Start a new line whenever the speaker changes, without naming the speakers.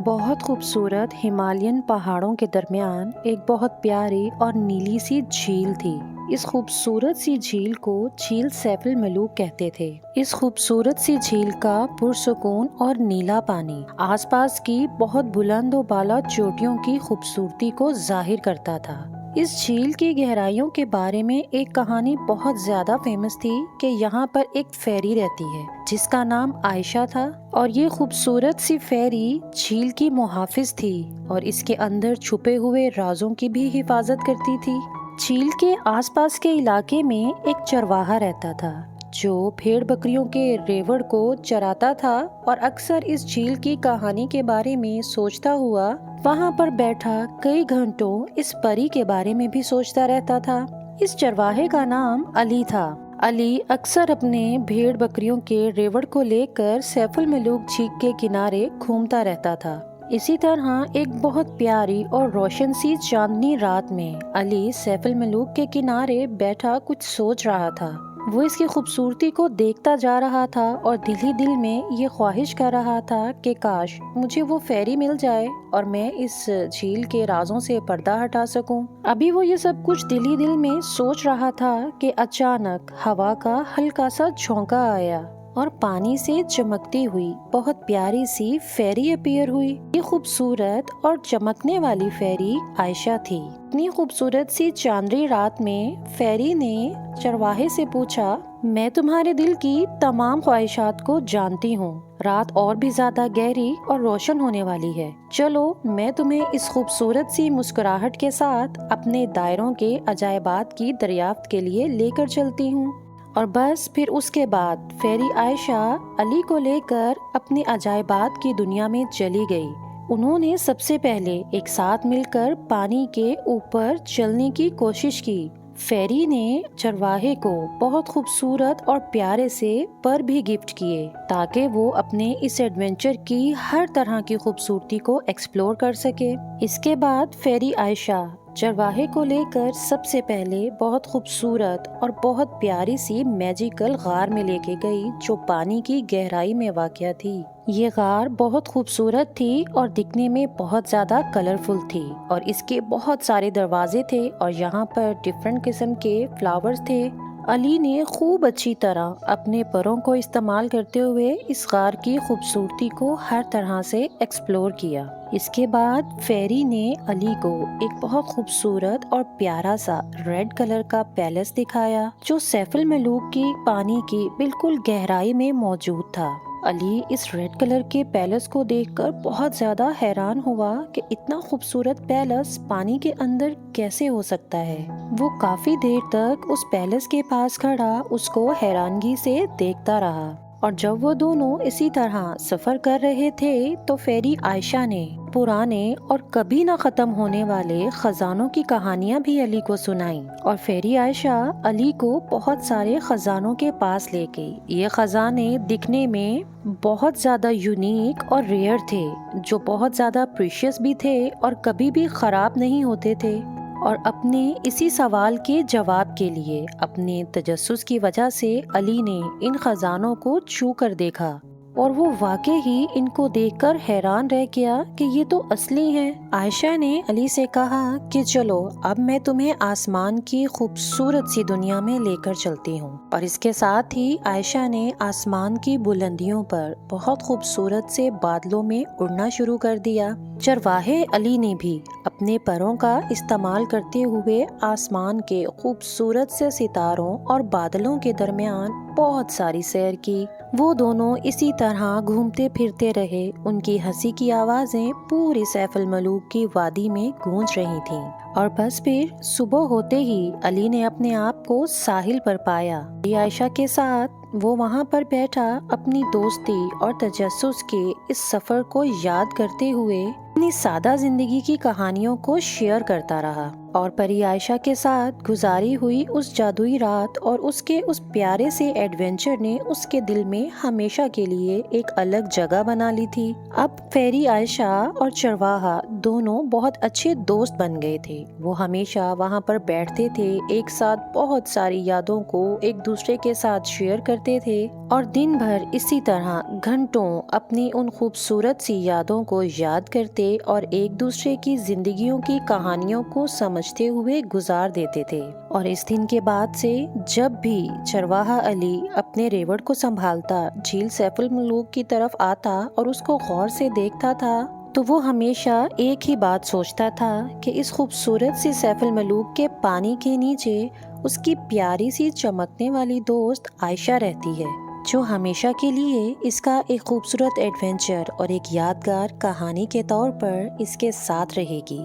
بہت خوبصورت ہمالیین پہاڑوں کے درمیان ایک بہت پیاری اور نیلی سی جھیل تھی۔ اس خوبصورت سی جھیل کو جھیل سیف الملوک کہتے تھے۔ اس خوبصورت سی جھیل کا پرسکون اور نیلا پانی آس پاس کی بہت بلند و بالا چوٹیوں کی خوبصورتی کو ظاہر کرتا تھا۔ اس جھیل کی گہرائیوں کے بارے میں ایک کہانی بہت زیادہ فیمس تھی کہ یہاں پر ایک فیری رہتی ہے جس کا نام عائشہ تھا، اور یہ خوبصورت سی فیری جھیل کی محافظ تھی اور اس کے اندر چھپے ہوئے رازوں کی بھی حفاظت کرتی تھی۔ جھیل کے آس پاس کے علاقے میں ایک چرواہا رہتا تھا جو بھیڑ بکریوں کے ریوڑ کو چراتا تھا، اور اکثر اس جھیل کی کہانی کے بارے میں سوچتا ہوا وہاں پر بیٹھا کئی گھنٹوں اس پری کے بارے میں بھی سوچتا رہتا تھا۔ اس چرواہے کا نام علی تھا۔ علی اکثر اپنے بھیڑ بکریوں کے ریوڑ کو لے کر سیف الملوک جھیل کے کنارے گھومتا رہتا تھا۔ اسی طرح ایک بہت پیاری اور روشن سی چاندنی رات میں علی سیف الملوک کے کنارے بیٹھا کچھ سوچ رہا تھا۔ وہ اس کی خوبصورتی کو دیکھتا جا رہا تھا اور دل ہی دل میں یہ خواہش کر رہا تھا کہ کاش مجھے وہ فیری مل جائے اور میں اس جھیل کے رازوں سے پردہ ہٹا سکوں۔ ابھی وہ یہ سب کچھ دل ہی دل میں سوچ رہا تھا کہ اچانک ہوا کا ہلکا سا جھونکا آیا اور پانی سے چمکتی ہوئی بہت پیاری سی فیری اپیئر ہوئی۔ یہ خوبصورت اور چمکنے والی فیری عائشہ تھی۔ اتنی خوبصورت سی چاندنی رات میں فیری نے چرواہے سے پوچھا، میں تمہارے دل کی تمام خواہشات کو جانتی ہوں۔ رات اور بھی زیادہ گہری اور روشن ہونے والی ہے۔ چلو میں تمہیں اس خوبصورت سی مسکراہٹ کے ساتھ اپنے دائروں کے عجائبات کی دریافت کے لیے لے کر چلتی ہوں۔ اور بس پھر اس کے بعد فیری عائشہ علی کو لے کر اپنے عجائبات کی دنیا میں چلی گئی۔ انہوں نے سب سے پہلے ایک ساتھ مل کر پانی کے اوپر چلنے کی کوشش کی۔ فیری نے چرواہے کو بہت خوبصورت اور پیارے سے پر بھی گفٹ کیے تاکہ وہ اپنے اس ایڈونچر کی ہر طرح کی خوبصورتی کو ایکسپلور کر سکے۔ اس کے بعد فیری عائشہ چرواہے کو لے کر سب سے پہلے بہت خوبصورت اور بہت پیاری سی میجیکل غار میں لے کے گئی جو پانی کی گہرائی میں واقع تھی۔ یہ غار بہت خوبصورت تھی اور دکھنے میں بہت زیادہ کلرفل تھی، اور اس کے بہت سارے دروازے تھے اور یہاں پر ڈفرنٹ قسم کے فلاورز تھے۔ علی نے خوب اچھی طرح اپنے پروں کو استعمال کرتے ہوئے اس غار کی خوبصورتی کو ہر طرح سے ایکسپلور کیا۔ اس کے بعد فیری نے علی کو ایک بہت خوبصورت اور پیارا سا ریڈ کلر کا پیلس دکھایا جو سیف الملوک کی پانی کی بالکل گہرائی میں موجود تھا۔ علی اس ریڈ کلر کے پیلس کو دیکھ کر بہت زیادہ حیران ہوا کہ اتنا خوبصورت پیلس پانی کے اندر کیسے ہو سکتا ہے۔ وہ کافی دیر تک اس پیلس کے پاس کھڑا اس کو حیرانگی سے دیکھتا رہا، اور جب وہ دونوں اسی طرح سفر کر رہے تھے تو فیری عائشہ نے پرانے اور کبھی نہ ختم ہونے والے خزانوں کی کہانیاں بھی علی کو سنائیں، اور فیری عائشہ علی کو بہت سارے خزانوں کے پاس لے گئی۔ یہ خزانے دکھنے میں بہت زیادہ یونیک اور ریئر تھے، جو بہت زیادہ پریشیس بھی تھے اور کبھی بھی خراب نہیں ہوتے تھے۔ اور اپنے اسی سوال کے جواب کے لیے اپنے تجسس کی وجہ سے علی نے ان خزانوں کو چھو کر دیکھا، اور وہ واقع ہی ان کو دیکھ کر حیران رہ گیا کہ یہ تو اصلی ہیں۔ عائشہ نے علی سے کہا کہ چلو اب میں تمہیں آسمان کی خوبصورت سی دنیا میں لے کر چلتی ہوں، اور اس کے ساتھ ہی عائشہ نے آسمان کی بلندیوں پر بہت خوبصورت سے بادلوں میں اڑنا شروع کر دیا۔ چرواہے علی نے بھی اپنے پروں کا استعمال کرتے ہوئے آسمان کے خوبصورت سے ستاروں اور بادلوں کے درمیان بہت ساری سیر کی۔ وہ دونوں اسی طرح گھومتے پھرتے رہے۔ ان کی ہنسی کی آوازیں پوری سیف الملوک کی وادی میں گونج رہی تھیں، اور بس پھر صبح ہوتے ہی علی نے اپنے آپ کو ساحل پر پایا۔ عائشہ کے ساتھ وہ وہاں پر بیٹھا اپنی دوستی اور تجسس کے اس سفر کو یاد کرتے ہوئے اپنی سادہ زندگی کی کہانیوں کو شیئر کرتا رہا۔ اور پری عائشہ کے ساتھ گزاری ہوئی اس جادوئی رات اور اس کے اس پیارے سے ایڈونچر نے اس کے دل میں ہمیشہ کے لیے ایک الگ جگہ بنا لی تھی۔ اب فیری عائشہ اور چرواہا دونوں بہت اچھے دوست بن گئے تھے۔ وہ ہمیشہ وہاں پر بیٹھتے تھے، ایک ساتھ بہت ساری یادوں کو ایک دوسرے کے ساتھ شیئر کرتے تھے اور دن بھر اسی طرح گھنٹوں اپنی ان خوبصورت سی یادوں کو یاد کرتے اور ایک دوسرے کی زندگیوں کی کہانیوں کو سمجھتے ہوئے گزار دیتے تھے۔ اور اس دن کے بعد سے جب بھی چرواہا علی اپنے ریوڑ کو سنبھالتا جھیل سیف الملوک کی طرف آتا اور اس کو غور سے دیکھتا تھا تو وہ ہمیشہ ایک ہی بات سوچتا تھا کہ اس خوبصورت سی سیف الملوک کے پانی کے نیچے اس کی پیاری سی چمکنے والی دوست عائشہ رہتی ہے، جو ہمیشہ کے لیے اس کا ایک خوبصورت ایڈونچر اور ایک یادگار کہانی کے طور پر اس کے ساتھ رہے گی۔